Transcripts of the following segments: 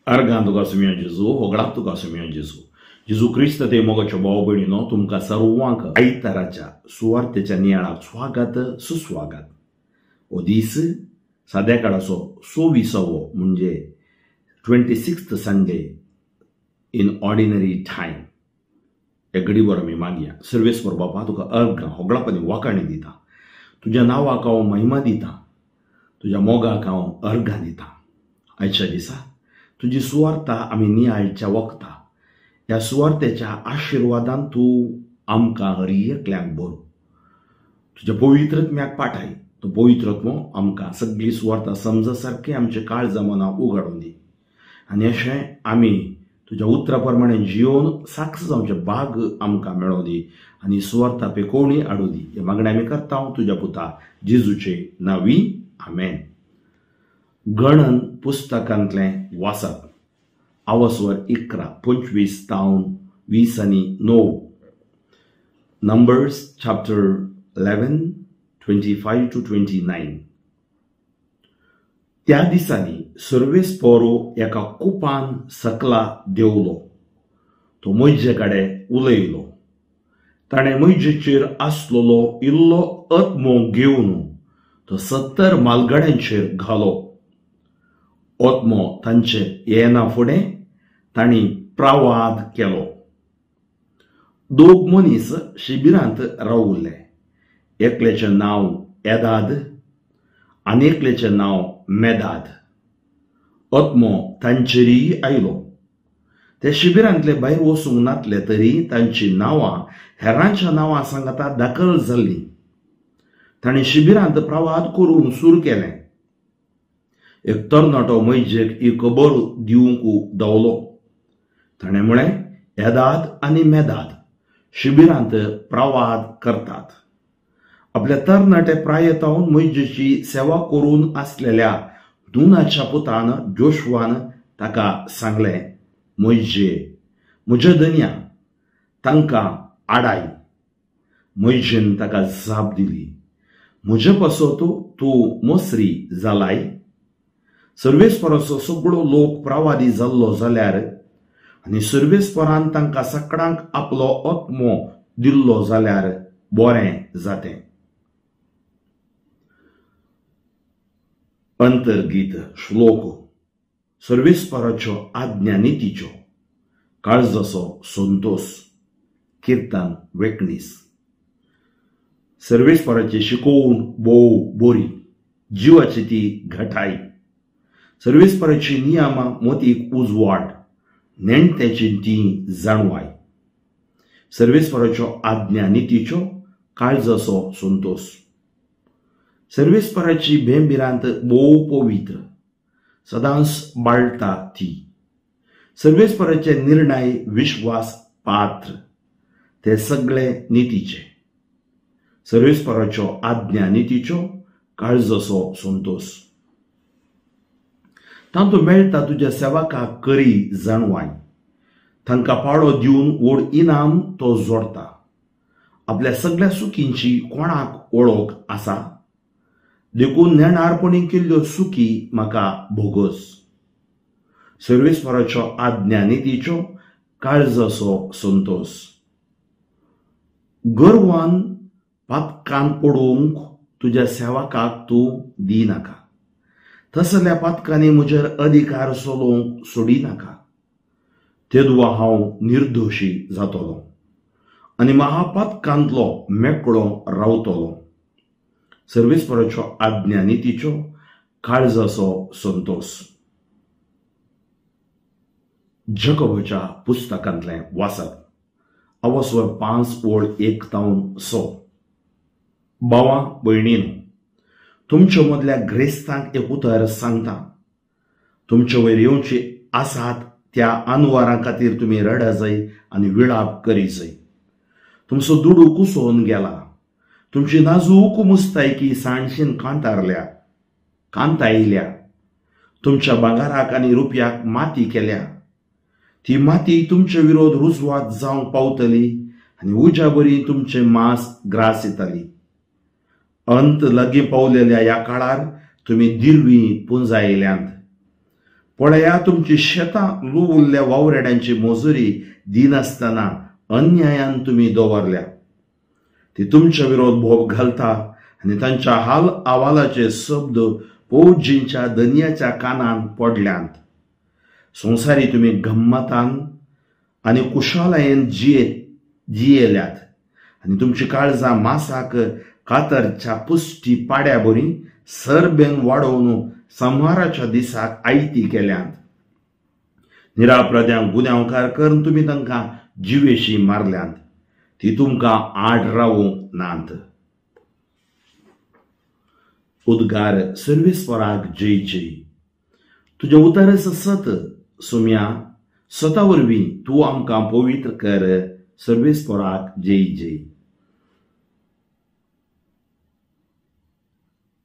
Argan tuka sumiyan Jesu, hoglap tuka sumiyan Jesu. Jesu Cristo te mogoच्या भाव भयणीनो तुमकां सर्वांक आयताराच्या सुवार्थेच्या नियाळाक स्वागत सुस्वागत. हो दीस सद्याकाळाचो 26वो म्हणजे 26th Sunday in ordinary time. एक घडीवर आमी मागया. सर्वेस्वर बापा तुका अर्घ होगळापणी वाकाणी दिता. तुज्या नांवाक हांव महिमा दिता. तुज्या मोगाक हांव अर्घां दिता. आयच्या दिसा तुजी सुवार्ता आमी नियाळच्या वखता. ह्या सुवार्थेच्या आशिर्वादान तूं आमकां हर एकल्यांक भर. तुज्या पवित्रत्म्याक पाठाय. तो पवित्रत्मो आमकां सगळी सुवार्ता समज सारकी आमचे काळजा मनाक उगडून दी. आनी अशें आमी तुज्या उतरा प्रमाणे जिवन साक्ष जावचे भाग आमकां मेळो दी आनी सुवार्ता पेकोवणी हाडूं दी. हे मागणें आमी करता तुज्या पुता जेजूचे नांवी. आमेन. गणन पुस्तकांतलें वाचप. आवस्वर 11:25 तावन 20:9. Numbers chapter 11:25-29. त्या दिसांनी सर्वेस्पोरो एका कुपान सकला देंवलो. तो मैजे कडेन उलयलो. ताणें मैजेचेर आसलोलो इल्लो अत्मो घेवन तो 70 मालगाड्यांचेर घालो. ओत्मो तांचे येना फुडें तांणी प्रवाद केलो. दोग मनीस शिबिरांत रावुल्ले. एकल्याचें नांव एदाद आनी एकल्याचें नांव मेदाद. ओत्मो तांचेरीय आयलो. ते शिबिरांतले भायर वचूंक नातले तरी तांची नांवां हेरांच्या नांवां सांगता दाखल जाल्लीं. तांणी शिबिरांत प्रवाद करूंक सुरू केलें. एक तरणाटो मैजेक ही खबर दिवंक धांवलो. ताणें म्हळें, एदाद आनी मेदाद शिबिरांत प्रवाद करतात. आपल्या तरणाटे प्रायतावन मैजेची सेवा करून आसलेल्या नूनाच्या पुतान जोशुआन ताका सांगलें, मैजे म्हज्या धन्या तांकां आडाय. मैजेन ताका जाप दिली, म्हजे पासत तूं मसरी जालाय. सर्वेस्पराचो सगळो लोक प्रवादी जाल्लो जाल्यार आनी सर्वेस्परान तांकां सकाळांक आपलो ओत्मो दिल्लो जाल्यार बरें जातें. अंतर्गीत श्लोक. सर्वेस्पराच्यो आज्ञा नितीच्यो काळजाचो संतोष. कीर्तन 19. सर्वेस्पराची शिकोवण भोव बरी. जिवाची ती घटाय. सर्वेस्पराची नियमां मतीक उजवाड. नेणट्याची ती जाणवाय. सर्वेस्पराच्यो आज्ञा नितीच्यो काळजाचो संतोष. सर्वेस्पराची भेंबिरांत भोव पवित्र. सदांच बाळटा ती. सर्वेस्पराचे निर्णय विश्वास पात्र. ते सगळे नितीचे. सर्वेस्पराच्यो आज्ञा नितीच्यो काळजाचो संतोष. तांतू मेळटा तुज्या सेवकाक करी जाणवाय. तांकां पाळो दिवन व्हड इनाम तो जोडटा. आपल्या सगळ्या सुखींची कोणाक वळख आसा. देखून नेणारपणी केल्ल्यो सुखी म्हाका भोगस. सर्वेस्पराच्यो आज्ञा नितीच्यो काळजाचो संतोष. गर्वान पातकान पडूंक तुज्या सेवकाक तूं दिनाका. तसल्या पातकांनी म्हजेर अधिकार चलोवंक सोडिनाका. तेदुआ हांव निर्दोशी जातलो आनी महापातकांतलो मेकळो रावतलो. सर्वेस्पराच्यो आज्ञा नितीच्यो काळजाचो संतोष. जकोबाच्या पुस्तकांतलें वाचप. आवस्वर 5:1-6. भावां भयणीनो, तुमच्या मदल्या ग्रेस्तांक एक उतर सांगता. तुमचे वयर येवची आसात त्या अनवारां खातीर तुमी रडा जाय आनी विळाप करी जाय. तुमचो दुडू कुसोवन गेला. तुमची नाजूक मुस्तायकी साणशीन कांतायल्या. तुमच्या भांगाराक आनी रुपयाक माती केल्या. ती माती तुमचे विरोध रुजवात जावंक पावतली आनी उज्या बरी तुमचे मांस ग्रास येतली. अंत लागीं पावलेल्या ह्या काळार तुमी दिरवी पुंजायल्यांत. पळया तुमची शेतां लू उरल्या वावरेड्यांची मजुरी दिनासतना अन्यायान तुम्ही दवरल्या. ती तुमच्या विरोध भोग घालता आनी तांच्या हाल अहवालाचे शब्द फौजींच्या दनयाच्या कानान पडल्यांत. संवसारी तुम्ही गम्मतान आनी कुशालायेन जियेल्यात आनी तुमची काळजां मासाक कातरच्या पुष्टी पाड्या बरी सरबेन वाडोवन संहाराच्या दिसाक आयती केल्यांत. निरापराध्यांक गुन्यांवकार करून तुम्ही तांकां जिवेशी मारल्यांत. ती तुमकां आड रावूंक नात. उद्गार सर्वेस्पराक जय जय. तुझे उतरस सत सुम्या, सता वरवीं तूं आमकां पवित्र कर. सर्वेस्पराक जय जय.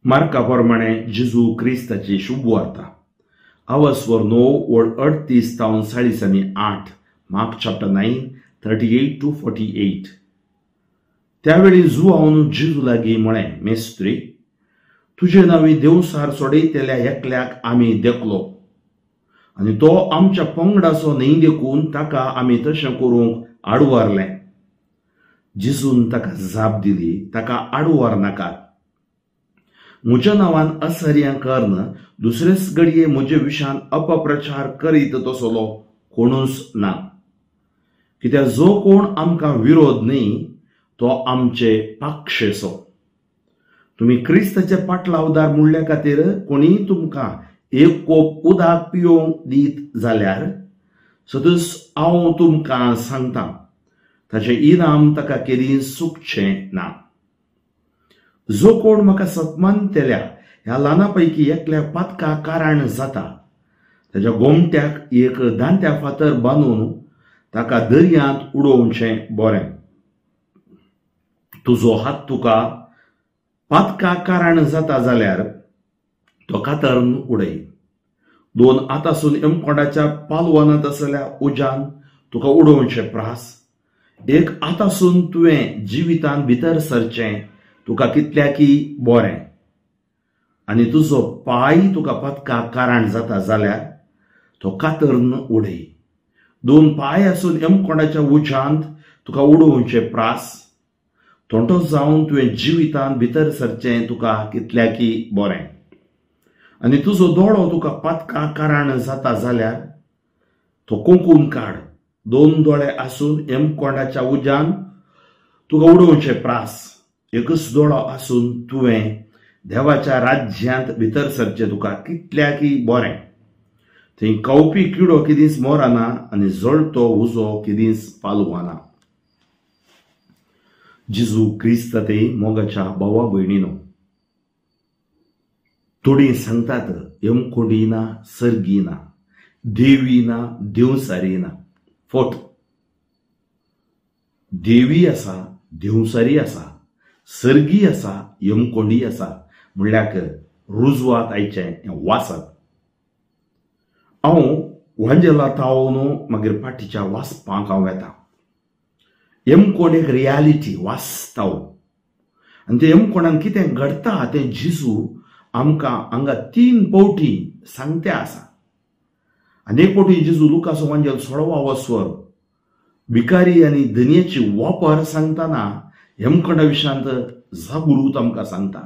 मार्का प्रमाणे जेजू क्रिस्ताची शुभ वार्ता. आवाजवर 9:38-40 मार्क चॅप्टर 9:38-48. त्यावेळी जुआवन जेजू लागीं म्हळें, मेस्त्री, तुजे नांवी देवसार सोडयतेल्या एकल्याक आमी देखलो आनी तो आमच्या पंगडाचो न्हय देखून ताका आमी तशें करूंक आडवारलें. जेजून ताका जाप दिली, ताका आडवार नाकात. म्हज्या नांवान असर्यां कर्ण दुसरेच घडये म्हजे विशान अपप्रचार करीत तसलो कोणूच ना. कित्याक जो कोण आमकां विरोध न्ही तो आमचे पाक्षेचो. तुम्ही क्रिस्ताचे पाटलावदार म्हणल्या खातीर कोणी तुमकां एक कोप उदक पिवंक दीत जाल्यार सदस हांव तुमकां सांगता, ताचें इनाम ताका केदींच चुकचें ना. जो कोण म्हाका सतमानतेल्या ह्या ल्हाना पैकी एकल्याक पातका कारण जाता, ताच्या गोमट्याक एक दांत्या फातर बांदून ताका दर्यांत उडोवचें बरें. तुजो हात तुका पातका कारण जाता जाल्यार तो कातरून उडय. 2 हातासून एमकोंडाच्या पालवानांत आसल्या उज्यान तुका उडोवचें प्रास. 1 हातासून तुवें जिवितांत भितर सरचें तुका कितल्याकी बरें. आनी तुजो पाय तुका पातका कारण जाता जाल्यार तो कातरून उडय. 2 पाय आसून एमकोंडाच्या उज्यांत तुका उडोवचें प्रास. तोंटो जावन तुवें जिवितांत भितर सरचें तुका कितल्याकी बरें. आनी तुजो दोळो तुका पातका कारण जाता जाल्यार तो कोंकून काड. 2 दोळे आसून एमकोंडाच्या उज्यान तुका उडोवचें प्रास. एकच दोळो आसून तुवें देवाच्या राज्यांत भितर सरचें तुका कितल्याकी बरें. थंय कावपी किडो केदींच मोराना आनी जळतो उजो केदींच पालवाना. जेजू क्रिस्त ते मोगाच्या भावा भयणीनो, थोडी सांगतात एमकोंडी ना, सर्गी ना, देवी ना, देवसारी ना. फोट देवी आसा, देवसारी आसा, सर्गी आसा, एमकोंडी आसा म्हणल्यार रुजवात आयचें वाचत. हांव वांजेला तावून मागीर पाठीच्या वाचपाक हांव येता. एमकोंड एक रियालिटी वाचताव आनी ते एमकोंडान कितें घडटा तें जेजू आमकां हांगा 3 पावटी सांगते आसा. आनी एक पावटी जेजू लुकाचो वांजेल 16 वस्वर भिकारी आनी धन्याची वापर सांगतना एमकोंडा विशयांत जागृत आमकां सांगता.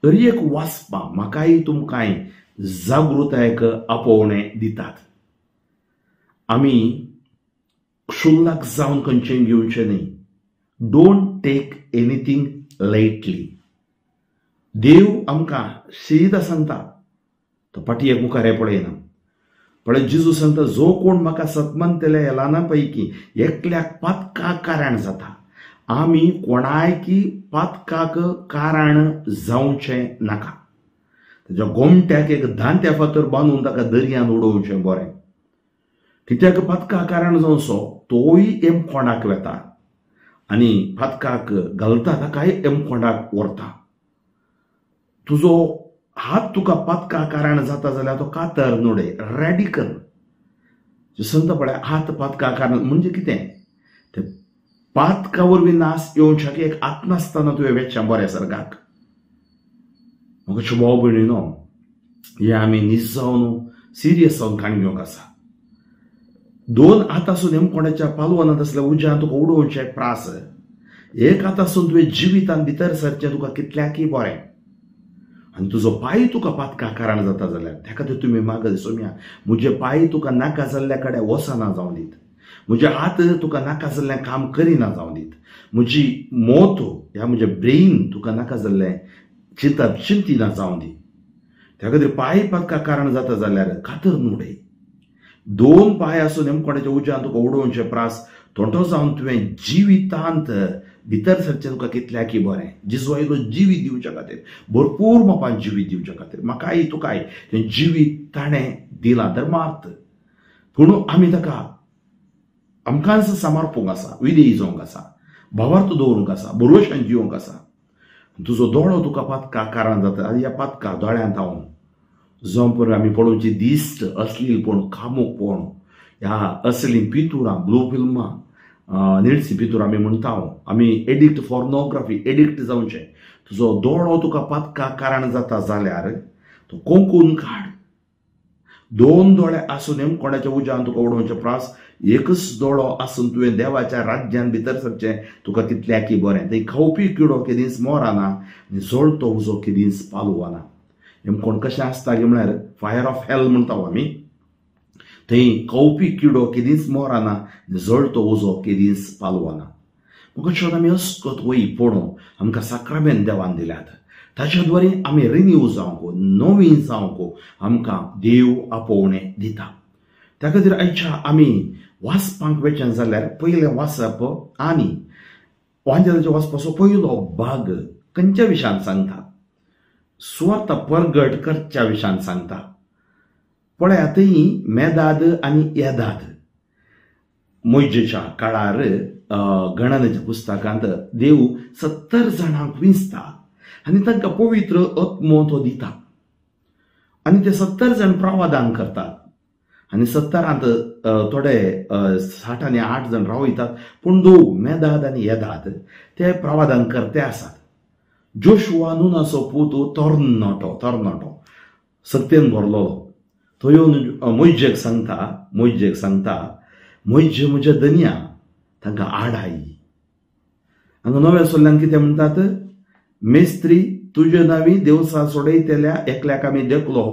तरी एक वाचपा म्हाकाय तुमकांय जागृतायेक आपोवणें दितात. आमी क्षुल्लक जावन खंयचें घेवचें न्ही. Don't take anything lightly. देव आमकां सीदा सांगता, तो पाटयेक मुखार हे पळयना. पण जेजू सांगता, जो कोण म्हाका सतमानतेल्या ह्या ल्हाना पैकी एकल्याक पातकाक कारण जाता, आमी कोणायकी पातकाक कारण जावचें नाका. ताच्या गोमट्याक एक दांत्या फातर बांदून ताका दर्यांत उडोवचें बरें. कित्याक पातका कारण जावचो तोय एमकोंडाक वेता आनी पातकाक घालता ताकाय एमकोंडाक व्हरता. तुजो हात तुका पातका कारण जाता जाल्यार तो कातर नोडय. रॅडिकल सांगता पळय, हात पातका कारण म्हणजे कितें? ते पातका वरवीं नास येवच्या की एक आत्मनासतना तुवें वेचचें बरें सर्गाक. म्हाका भाव भयणीनो, हे आमी निज जावन सिरियस जावन काणी घेवंक आसा. 2 हातासून नेम कोणाच्या पालवनांत असल्या उज्यान तुका उडोवचे प्रास. 1 हातासून तुवें जिवितान भितर सरचें तुका कितल्याकी बरें. आनी तुजो पांय तुका पातका कारण जाता जाल्यार त्या खातीर तुमी मागत सोम्या, म्हजे पांय तुका नाका जाल्ल्या कडेन वसना जावं दीत. म्हजे हात तुका नाका जाल्लें काम करिना जावं दीत. म्हजी मोत ह्या म्हजे ब्रेन तुका नाका जाल्लें चिंतिना जावं दी. त्या खातीर पांय पातका कारण जाता जाल्यार कातर नुडय. 2 पांय आसून नेम कोणाच्या उज्यान तुका उडोवचे प्रास तोंटो जावन तुवें जिवितांत भितर सरचें तुका कितल्याकी बरें. जिजो आयलो जिवीत दिवच्या खातीर, भरपूर मोपान जिवीत दिवच्या खातीर. म्हाकाय तुकाय तें जिवीत ताणें दिलां धर्मार्थ. पूण आमी ताका आमकांच सांबाळपूंक आसा, विधेय जावंक आसा, भावार्थ दवरूंक आसा, भरवशान जिवंक आसा. तुजो दोळो तुका पातका कारण जाता आनी ह्या पातका दोळ्यांत हांव जंपर आमी पळोवची दिश्ट अश्लीलपण, कामुकपण, ह्या असली पितुरां, ब्लू फिल्मां, निळसी पितूर आमी म्हणटा, आमी एडिक्ट फॉर्नोग्राफी एडिक्ट जावचे. तुजो दोळो तुका पातका कारण जाता जाल्यार तो कोंकून काड. 2 दोळे आसून नेम कोणाच्या उज्यान तुका उडोवचे प्रास. 1च दोळो आसून तुवें देवाच्या राज्यान भितर सरचें तुका कितल्याकी बरें. थंय खावपी किडो केदींच मोराना आनी जळतो उजो केदींच पालवना. कोण कशें आसता गे म्हळ्यार फायर ऑफ हेल म्हणटा आमी. थंय खावपी किडो केदींच मोराना, जळतो उजो केदींच पालवना. म्हाका आमी अस्कोत वही पळोवंक आमकां साक्रामेंत देवान दिल्यात. ताचे द्वारे आमी रिन्यू जावंक, नवीन जावंक आमकां देव आपोवणें दिता. त्या खातीर आयच्या आमी वाचपाक वेचन जाल्यार पयलें वाचप आनी वांजेलाच्या वाचपाचो पयलो भाग खंयच्या विशयान सांगता? स्वता परगट करच्या विशयान सांगता. पळयात थंय मेदाद आनी येदाद मोइजेच्या काळार गणनेच्या पुस्तकांत देव 70 जाणांक विंचता आनी तांकां पवित्र आत्मो तो दिता. आनी ते 70 जाण प्रावधान करतात आनी 70रांत थोडे 60 आनी 8 जाण रावयतात. पूण 2 मेदाद आनी येदाद ते प्रावधान करते आसात. जोशुआ नुनाचो पूत तरणाटो सत्तेन भरलोलो तो येवन मोइजेक सांगता मोइजे म्हज्या दनया तांकां आडाई. हांगा नव्या सोल्ल्यान कितें म्हणटात? मेस्त्री तुजे नांवी देवसा सोडयतेल्या एकल्याक आमी देखलो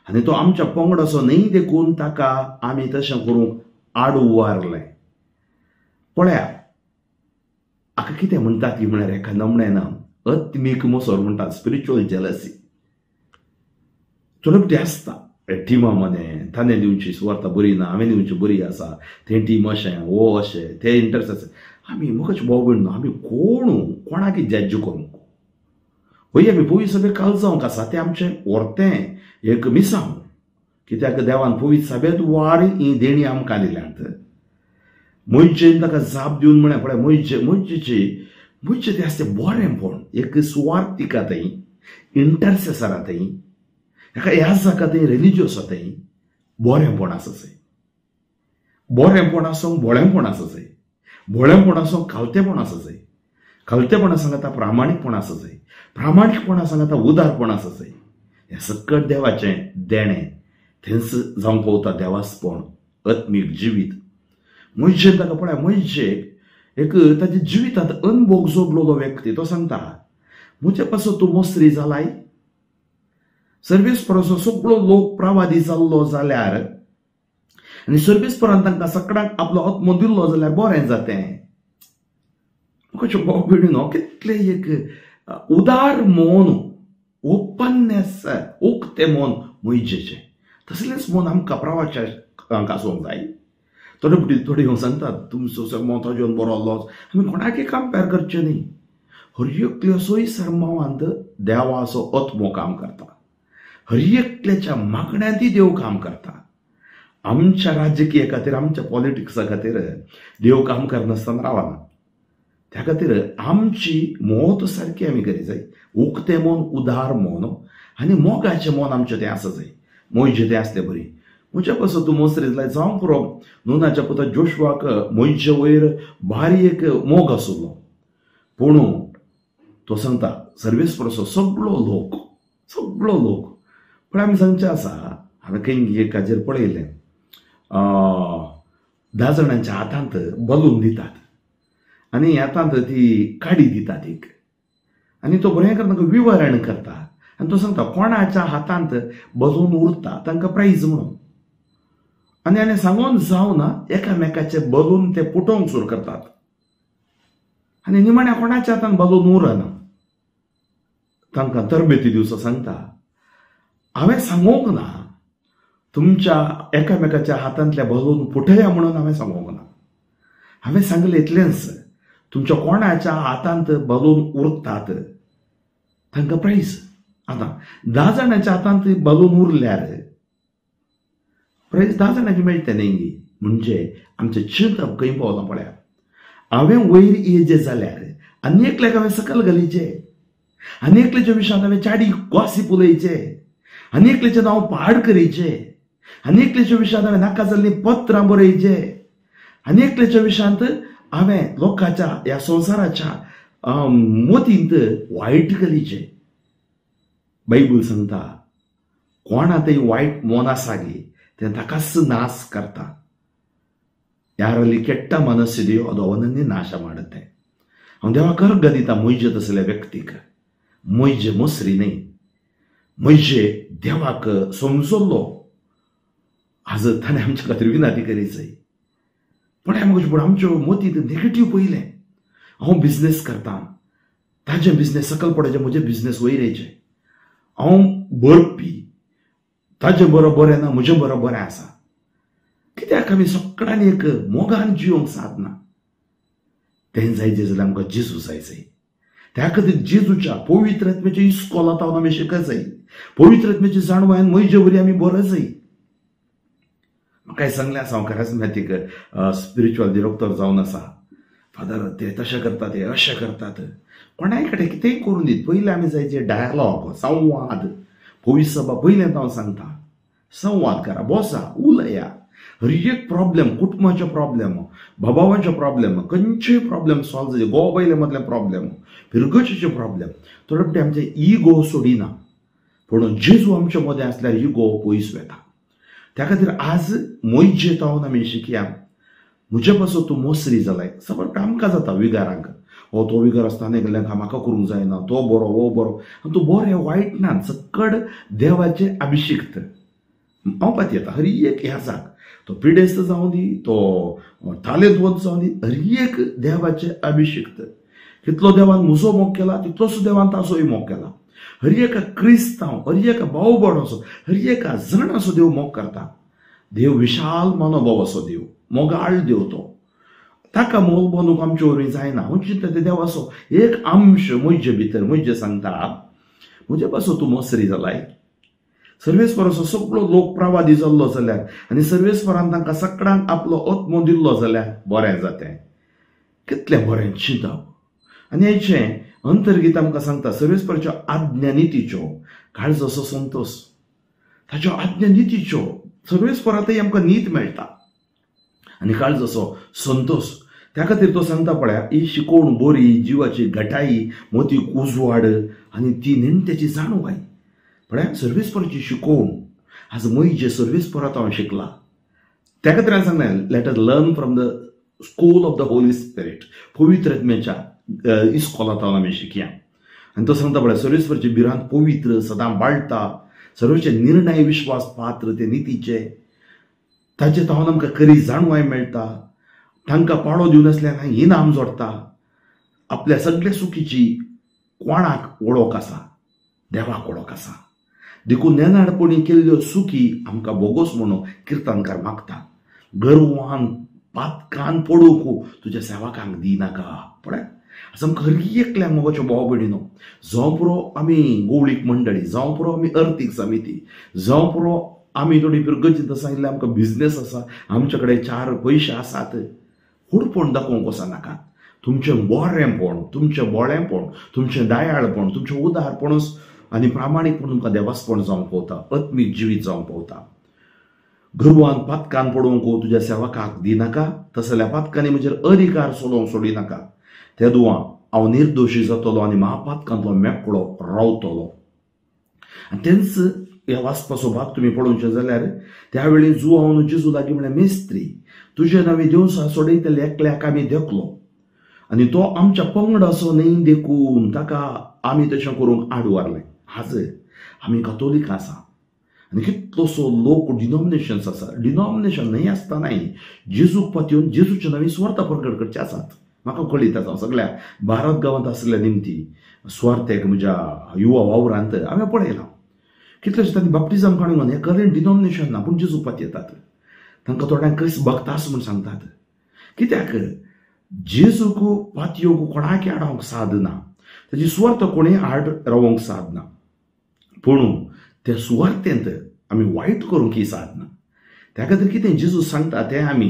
आनी तो आमच्या पंगडाचो न्हय देखून ताका आमी तशें करूंक आडू वारलें. पळया हाका कितें म्हणटात की म्हळ्यार एका नमणेन आत्मीक मोसोर म्हणटात, स्पिरिच्युअल जेलसी. थोडे आसता टिमा मदें ताणें दिवची सुवार्ता बरी ना, हांवें दिवची बरी आसा, तें टीम अशें वो अशें तें इंटरेस्ट आसा. आमी मुखाचे भाव भयण न्हू, आमी कोणाक जज करूंक पळय आमी पवित्र सभेक काल जावंक आसा तें आमचें व्हरतें एक मिसांव. कित्याक देवान पवित्र सभेंत वाड ही देणी आमकां दिल्यात. मोइजेन ताका जाप दिवन म्हळ्यार पळय मोइजे तें आसता बरेंपण, एक सुवार्तिकाताय, इंटरसेसराताय, हेका याजकाताय, रिलिजियसाताय बरेंपण आसा जाय. बरेंपण आसूंक भोळेंपण आसा जाय. भोळेंपण आसूंक खालतेपण आसा जाय. खालतेपणा सांगता प्रामाणीकपण आसा जाय. प्रामाणीकपणा सांगता उदारपण आसा जाय. हें सकट देवाचें देणें थंयच जावंक पावता देवासपण, आत्मीक जिवीत. मोइजे ताका पळय मोइजेक एक ताच्या जिवितांत अनुभव जोडलेलो व्यक्ती तो सांगता, म्हजे पासून तूं मोस्त्री जालाय. सर्वेस्पराचो सगळो लोक प्रवादी जाल्लो जाल्यार आनी सर्वेस्परान तांकां सगळ्यांक आपलो आत्मो दिल्लो जाल्यार बरें जातें. म्हाका भाव भयणीनो कितलें एक उदार मन, ओपननेस, उक्तें मन मोइजेचें. तसलेंच मन आमकां प्रवाचांक आसूंक जाय. थोडे येवन सांगतात तुमचो मोतो जेवन बरो आसलो. आमी कोणाकय कंपेर करचें न्ही. हर एकल्याचोय सर्मावांत देवाचो आत्मो काम करता. हर एकल्याच्या मागण्यांतय देव काम करता. आमच्या राजकीय खातीर, आमच्या पॉलिटिक्सा खातीर देव काम करनासतना रावना. त्या खातीर आमची मोत सारकी आमी करी जाय. उक्तें मन, उदार मन आनी मोगाचें मन आमचें तें आसा जाय. मोइजे तें आसलें बरी. म्हज्या पासून तूं मोस्त्री जाल्यार जावं पुरो. नुनाच्या पुता जोशुआक मोइजे वयर भारी एक मोग आसलो. पूण तो सांगता सर्वेस्पराचो सगळो लोक पण आमी सांगचें आसा हांवें खंय एकाचेर पळयलें 10 जाणांच्या हातांत बलून दितात आनी हातांत ती काडी दितात एक, आनी तो बरें तांकां विवरण करता आनी तो सांगता कोणाच्या हातांत बलून उरता तांकां प्राइज म्हणून. आनी आनी सांगून जावना एकामेकाचे बलून ते पुटोवंक सुरू करतात आनी निमाण्या कोणाच्या हातांत बलून उरना. तांकां तरबेती दिवचो सांगता हांवें सांगूंक ना तुमच्या एकामेकाच्या हातांतले बलून फुटया म्हणून हांवें सांगूंक ना. हांवें सांगलें इतलेंच, तुमच्या कोणाच्या हातांत बलून उरतात तांकां प्राइज. आतां 10 जाणांच्या हातांत बलून उरल्यार प्राइज 10 जाणांची मेळटलें न्ही. म्हणजे आमचें चिंतप खंय पावलां पळया. हांवें वयर येयजें जाल्यार आनी एकल्याक हांवें सकयल घालीचें, आनी एकल्याच्या विशयांत हांवें चाडी गॉसिप उलयचें, आनी एकल्याचें नांव पाड करचें, आनी एकल्याच्या विशयांत हांवें नाका जाल्लीं पत्रां बरयचें, आनी एकल्याच्या विशयांत हांवें लोकांच्या ह्या संवसाराच्या मोतींत वायट घालीचें. बायबल सांगता कोणातय वायट मोन आसा गे तें ताकाच नाश करता. ಯಾರಲ್ಲಿ ಕೆಟ್ಟ ಮನಸ್ಸಿದೆಯೋ ಅದು ಅವನನ್ನೇ ನಾಶ ಮಾಡುತ್ತೆ. ಅವನು ದೇವ ಕರ್ಗದಿತ ಮೊಯ್ಜೆ ತಸಲೆ ವ್ಯಕ್ತಿಕ ಮೊಯ್ಜೆ ಮೊಸರಿ नाही ಮೊಯ್ಜे देवाक समजलो. आज ताणें आमच्या खातीर विनंती करीचय. पण हांवें आमच्यो मोती नेगेटिव्ह पयलें. हांव बिझनेस करता, ताजें बिझनेस सकयल पडचें, म्हजें बिझनेस वयर येचें. हांव बरपी, ताजें बरो बरें ना, म्हजें बरो बरें आसा. कित्याक आमी सगळ्यांनी एक मोगान जिवंक साधना. तें जायचें जाल्यार आमकां जेजू जायचंय. त्या खातीर जेजूच्या पवित्र आत्म्याच्या इस्कोलांत हांव आमी शिकचय. पवित्र आत्म्याची जाणवायन म्हजे वरी आमी बरचय. म्हाका सांगलें आसा, हांव कॅरिझमॅटीक स्पिरिच्युअल डिरेक्टर जावन आसा. फादर ते तशें करतात, ते अशें करतात. कोणाय कडेन कितेंय करून दीत. पयलीं आमी जायचे डायलॉग, संवाद. पवित्र सभा पयलें हांव सांगता संवाद करा, बसा, उलया. हर एक प्रॉब्लेम, कुटुंबाचे प्रॉब्लेम, भावांचे प्रॉब्लेम, खंयचेय प्रॉब्लेम सॉल्व जाय, घोव बायले मदले प्रॉब्लेम, फिरगतीचे प्रॉब्लेम. थोडे फावटी आमचे इगो सोडिना, पूण जेजू आमचे मदें आसल्यार इगो पयस वता. त्या खातीर आज मोयजे जावन आमी शिकया. म्हजे पासून तूं मोसरी जालाय. सगळें आमकां जाता विगारांक. हो तो विगार आसतना गेल्ल्याक म्हाका करूंक जायना, तो बरो, वो बरो. तूं बरें वायट ना, सकड देवाचे अभिषिक्त. हांव पाती येता हर एक ह्या जाग, तो पिडेस्त जावं दी, तो तालेंतवंत जावं दी, हर एक देवाचे अभिषिक्त. कितलो देवान म्हजो मोग केला तितलोच देवान ताचोय मोग केला. हर एका क्रिस्तांव, हर एका भाव भयण असो, हर एका जण असो देव मोग करता. देव विशाल मनोभाव असो देव, मोगाळ देव तो. ताका मोल बनूंक आमचे वरवीं जायना. हांव चिंतता ते देवाचो एक अंश म्हजे भितर. म्हजे सांगता म्हजे पासून तूं मोसरी जालाय. सर्वेस्पराचो सगळो लोक प्रवादी जाल्लो जाल्यार आनी सर्वेस्परान तांकां सगळ्यांक आपलो आत्मो दिल्लो जाल्यार बरें जातें. कितलें बरें चिंतप. आनी हेचें अंतर्गीत आमकां सांगता सर्वेस्पराच्यो आज्ञा नितीच्यो काळज असो संतोष. ताच्यो आज्ञा नितीच्यो सर्वेस्परांतय आमकां नीत मेळटा आनी काळज असो संतोष. त्या खातीर तो सांगता पळया, ही शिकोवण बरी, जिवाची घटाई, मोतीक उजवाड आनी ती नेणट्याची जाणवाय. पळया सर्वेस्पराची शिकोवण आज मोयजे सर्वेस्परांत हांव शिकला. त्या खातीर हांवें सांगलें let us learn from the school of the Holy spirit. पवित्र आत्म्याच्या इस्कोलांत आमी शिकया. आनी तो सांगता पळया सर्वेस्पराची भिरांत पवित्र सदां बाळटा. सर्वेचे निर्णय विश्वास पात्र ते नितीचे. ताचे तावन आमकां खरी जाणवाय मेळटा. तांकां पाळो दिवन आसल्यार इनाम जोडटा. आपल्या सगळ्या सुखीची कोणाक वळख आसा, देवाक वळख आसा. देखून नेनाडपणी केल्ल्यो सुखी आमकां बोगोस म्हणून किर्तनकार मागता. गर्वान पातकान पडूंक तुज्या सेवकांक दिनाका. पळय आज आमकां हर एकल्याक मोगाच्यो भाव भयणीनो, जावं पुरो आमी गोवळीक मंडळी, जावं पुरो आमी अर्थीक समिती, जावं पुरो आमी थोडी प्रगतींत सांगिल्लें आमकां बिझनेस आसा, आमचे कडेन 4 पयशे आसात. हुडपण दाखोवंक वचनाकात. तुमचें बरेंपण, तुमचें बोळेंपण, तुमचें दयाळपण, तुमचें उदारपणूच आनी प्रामाणीकपण तुमकां देवास्पण जावंक पावता, आत्मीक जिवीत जावंक पावता. गर्वान पातकान पडोवंक तुज्या सेवकाक दिनाका. तस जाल्यार पातकांनी म्हजेर अधिकार सोडोवंक सोडिनाका. ते दुआ हांव निर्दोशी जातलो आनी महापातकांतलो मेकळो रावतलो. आनी तेंच ह्या वाचपाचो भाग तुम्ही पळोवचे जाल्यार त्यावेळी जुआंव जेजू लागीं म्हळ्यार मेस्त्री तुजे नवे दिवसा सोडयतले एकल्याक आमी देखलो आनी तो आमच्या पंगड असो न्ही देखून ताका आमी तशें करूंक आड व्हरलें. आज आमी कथोलीक आसा आनी कितलोसो लोक डिनॉमिनेशन्स आसा. डिनॉमिनेशन न्हय आसतनाय जेजूक पातयेवन जेजूचे नवी स्वार्थ प्रकट करचे आसात. म्हाका कळीत आसा सगळ्या भारत गांवांत आसलेल्या निमती स्वार्थेक म्हज्या युवा वावरांत हांवें पळयलां कितलेशे तांणी बाप्टिजम काडून हें करंट डिनॉमिनेशन ना पूण जेजूक पातयतात. तांकां थोड्यांक क्रिस्त भक्तास म्हूण सांगतात. कित्याक जेजूक पातयोवंक कोणाक आडावंक साद ना, ताची सुवार्थ कोणें आड रावंक साद ना, पूण त्या सुवार्थेंत आमी वायट करूंक ही साद ना. त्या खातीर कितें जेजू सांगता तें आमी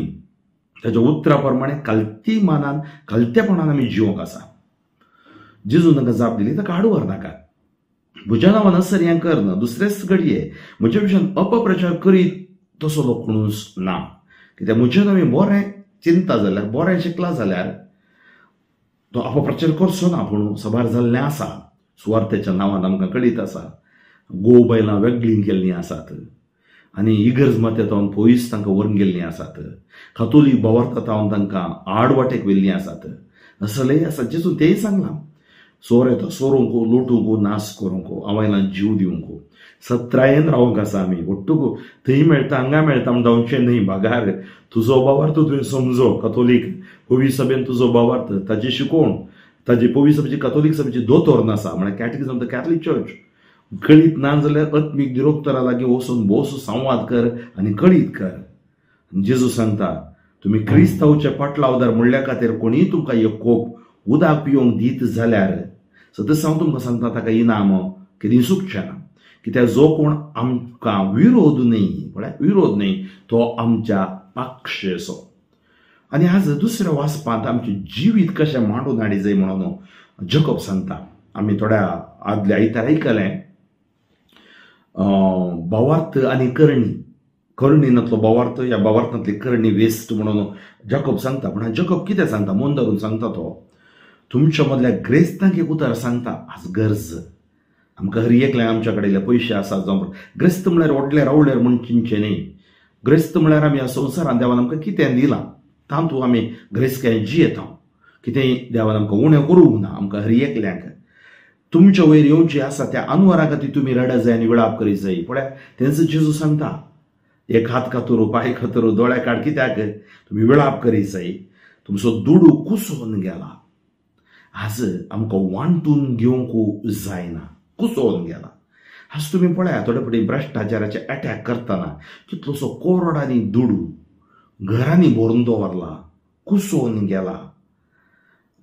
ताच्या उतरा प्रमाणे कलतेपणान आमी जिवंक आसा. जेजून तांकां जाप दिली ताका आड व्हरनाका. म्हज्या नांवान असर करना, दुसरेच घडये म्हज्या विशयान अपप्रचार करीत तसो लोक कोणूच ना. कित्याक म्हज्या नांवी बरें चिंता जाल्यार बरें शिकला जाल्यार तो अपप्रचार करचो ना, पूण सबार जाल्लें आसा. सुवार्थेच्या नांवान आमकां कळीत आसा गोव बायलां वेगळीं केल्लीं आसात आनी इगर्ज माथ्यांतावन पयस तांकां व्हरून गेल्लीं आसात. कातोलीक बोवार्थांतावन तांकां आडवाटेक व्हेल्लीं आसात. असलेंय आसा. जेजून तेंय सांगलां सोर येता सोरूंक लुटूंक नाश करूंक आवायलां जीव दिवंक सत्रायेन रावंक आसा आमी. ओट्टूक थंय मेळटा हांगा मेळटा म्हण जावचें न्हय. भागार तुजो भावार्थ तुवें समजो. कथोलीक पवी सभेन तुजो भावार्थ ताची शिकोवण ताजी पवी सभेची कथोलीक सभेची दोतोर आसा म्हळ्यार कॅटेकिझम द कॅथलीक चर्च. कळीत ना जाल्यार आत्मीक दिरोक्तरा लागीं वचून भोस संवाद कर आनी कळीत कर. जेजू सांगता तुमी क्रिस्तांवचे पाटलावदार म्हणल्या खातीर कोणीय तुमकां एक कोप उदक पिवंक दीत जाल्यार सतत हांव तुमकां सांगता ताका इनाम कितें चुकचें ना. कित्याक जो कोण आमकां विरोध न्ही तो आमच्या पाक्षेचो. आनी आज दुसऱ्या वाचपांत आमचें जिवीत कशें मांडून हाडी जाय म्हणून जॅकोब सांगता. आमी थोड्या आदल्या आयतार आयकलें भावार्थ आनी करणींतलो भावार्थ ह्या भावार्थांतली करणी वेस्ट म्हणून जॅकोब सांगता. पूण जॅकोब कितें सांगता मन धरून सांगता तो तुमच्या मदल्या ग्रेस्तांक एक उतर सांगता. आज गरज आमकां हर एकल्याक आमच्या कडेन पयशे आसात जावं ग्रेस्त म्हळ्यार व्हडले रावल्यार म्हणचें न्ही. ग्रेस्त म्हळ्यार आमी ह्या संवसारांत देवान आमकां कितें दिलां तातूंत आमी ग्रेस्तकाय जियेता. कितेंय देवान आमकां उणें करूंक ना. आमकां हर एकल्यांक तुमच्या वयर येवचें आसा त्या अनवरा खातीर तुमी रडा जाय आनी विळाप करीत जाय. पळय तेंच जेजू सांगता एक हात खातरू पांय खातरू दोळ्या काड कित्याक तुमी विळाप करीत जाय. तुमचो दुडू कुसोवन गेला. आज आमकां वांटून घेवंक जायना, कुसोवन गेला. आज तुमी पळया थोडे फावटी भ्रश्टाचाराचे अटॅक करतना कितलोसो कोरडांनी दुडू घरांनी भरून दवरला, कुसोवन गेला.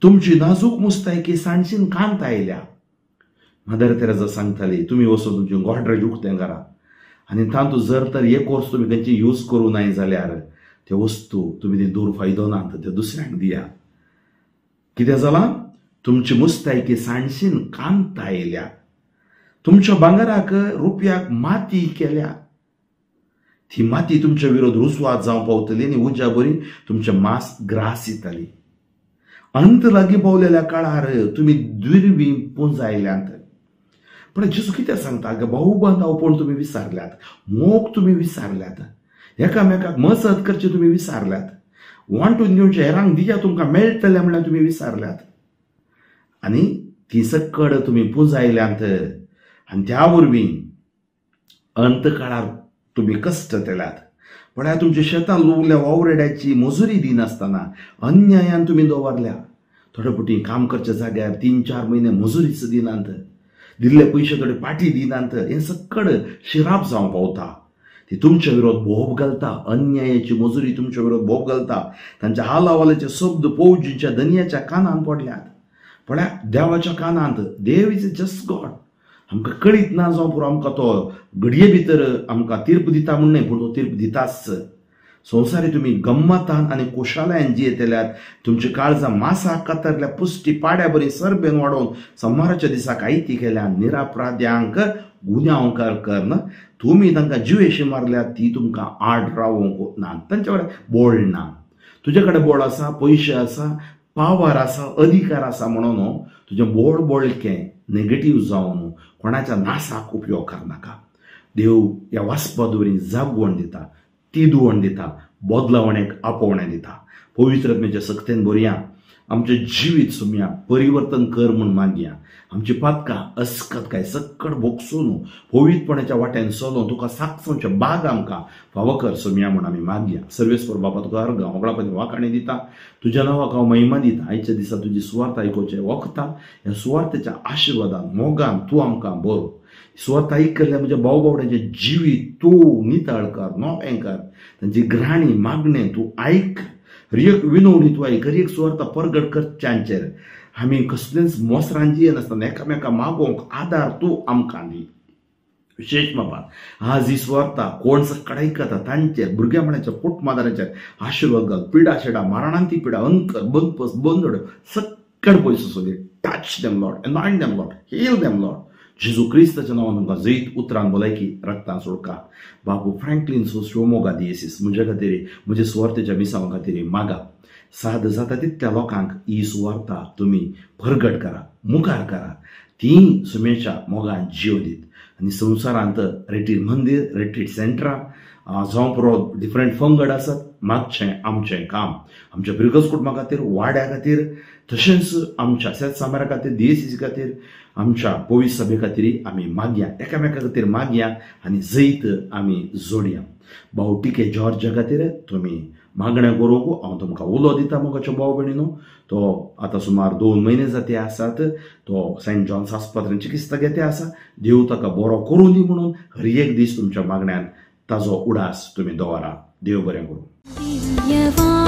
तुमची नाजूक मुस्तायकी सांडशीन कांत आयल्या. मदर तेरेसा सांगताली तुमी वचून तुमचें गोडरेज उक्तें करा आनी तातूंत जर तर एक वर्स तुमी खंयची यूज करूं नाय जाल्यार त्यो वस्तू तुमी ती दूर फायदो नात त्यो दुसऱ्यांक दिया. कितें जालां तुमची मुस्तायकी सांडशीन कांत आयल्या. तुमच्या भांगराक रुपयाक माती केल्या. ती माती तुमच्या विरोध रुसवात जावं पावतली आनी उज्या बरी तुमचे मास ग्रासितली. अंत लागीं पावलेल्या काळार तुमी दुर्वी पुंजायल्यांत. पण जेजू कितें सांगता भाऊ बांदावपण तुमी विसारल्यात, मोग तुमी विसारल्यात, एकामेकाक मजत करची तुमी विसारल्यात, वांटून घेवचें हेरांक दिया तुमकां मेळटलें म्हणल्यार तुमी विसारल्यात. आनी ती सक्कड तुमी पुंजायल्यांत आनी त्या वरवीं अंतकाळार तुमी कश्ट केल्यात. पण तुमच्या शेतां लुवल्या वावरेड्याची मजुरी दिनासतना अन्यायान तुमी दवरल्या. थोडे फावटी काम करच्या जाग्यार 3-4 म्हयने मजुरीच दिनात, दिल्ले पयशे थोडे पाटी दिनात. हें सक्कड शिराप जावं पावता. ती तुमच्या विरोध भोब घालता. अन्यायाची मजुरी तुमच्या विरोध भोब घालता. तांच्या हालावालाचे शब्द फौजीच्या धन्याच्या कानान पडल्यात. पण देवाच्या कानांत देव इज जस्ट गॉड. आमकां कळीत ना जावं पुरो आमकां तो घडये भितर आमकां तीर्प दिता म्हण न्हय, पूण तो तीर्प दिताच. संवसारी तुमी गम्मतान आनी कुशालायन जियेतल्यात. तुमची काळजां मासाक कातरल्या पुश्टी पाड्या बरी सरबेन वाडोवन सोमाराच्या दिसाक आयती केल्या. निरापराध्यांक गुन्यांवकार करना. तुमी तांकां जिवेशी मारल्यात ती तुमकां आड रावंक ना. तांचे कडेन बोळ ना. तुजे कडेन बोळ आसा, पयशे आसा, पावर आसा, अधिकार आसा म्हणून तुजें बोळ बोळकें नेगेटीव जावन कोणाच्या नासाक उपयोग करनाका. देव ह्या वाचपा दवरी जागवण दिता, तिदवण दिता, बदलावणेक आपोवणें दिता. पवित्रत्मेच्या सक्तेन बरया, आमचें जिवीत सुमया, परिवर्तन कर म्हूण मागया. आमची पातकां अस्कतकाय सक्कड भोगसून पवित्रपणाच्या वाट्यान चलोवन तुका साक्षांचे बाग आमकां फावो कर सुमया म्हूण आमी मागया. सर्वेस्पर बाबा तुका अर्घ होगळापती वाखाणी दिता, तुज्या नांवाक हांव महिमा दिता. आयच्या दिसा तुजी सुवार्थ आयकोवचें वखता. ह्या सुवार्थेच्या आशिर्वादान मोगान तूं आमकां बरो. सुवार्थ आयकल्ल्या म्हज्या भाव भावड्यांचे जिवीत तूं नितळ कर, नवें कर. तांची ग्राणी मागणें तूं आयक, हर विनवणी तूं आयक, हर एक सुवार्थ परगट करच्यांचेर आमी कसलेंच मोसरांजी नासतना एकामेका मागोवंक आदार तूं आमकां दी. विशेष बाबा आज ही सुवार्था कोण सक्कड आयकता तांचेर, भुरग्यापणाच्या पोटमादाराचेर आशिर्वाद घाल. पिडा शेडा मारणांती पिडा अंकर बंदपस बंदड सक्कड पयस सोदी. Touch them Lord, anoint them Lord, heal them Lord. जेजू क्रिस्ताच्या नांवान तुमकां जैत उतरान भलायकी रक्तान सुळका. बाबू फ्रँकलिन शिवमोगा दियेसीस म्हजे खातीर, म्हजे सुवार्थेच्या मिसांवा खातीर मागा. साद जाता तितल्या लोकांक ही सुवार्था तुमी परगट करा, मुखार करा. ती सुमेच्या मोगान जीव दीत. आनी संवसारांत रेटीर मंदिर, रेटीर सेंटरां जावं पुरो डिफरंट फंगड आसात, मागचें आमचें काम आमच्या बिरगस कुटुंबा खातीर, वाड्या खातीर, तशेंच आमच्या शेत सामारा खातीर, DSC खातीर, आमच्या पवित्र सभे खातीर आमी मागया. एकामेका खातीर मागया आनी जैत आमी जोडया. भाऊ टिके जॉर्जा खातीर तुमी मागणें करूंक हांव तुमकां उलो दिता. मोगाच्यो भाव भयणीनो, तो आतां सुमार 2 म्हयने जाते आसात. तो सेंट जॉन्स आस्पत्रेंत चिकित्सा घेते आसा. देव ताका बरो करूं दी म्हणून हर एक दीस तुमच्या मागण्यान ताजो उडास तुमी दवरा. देव बरें करूं.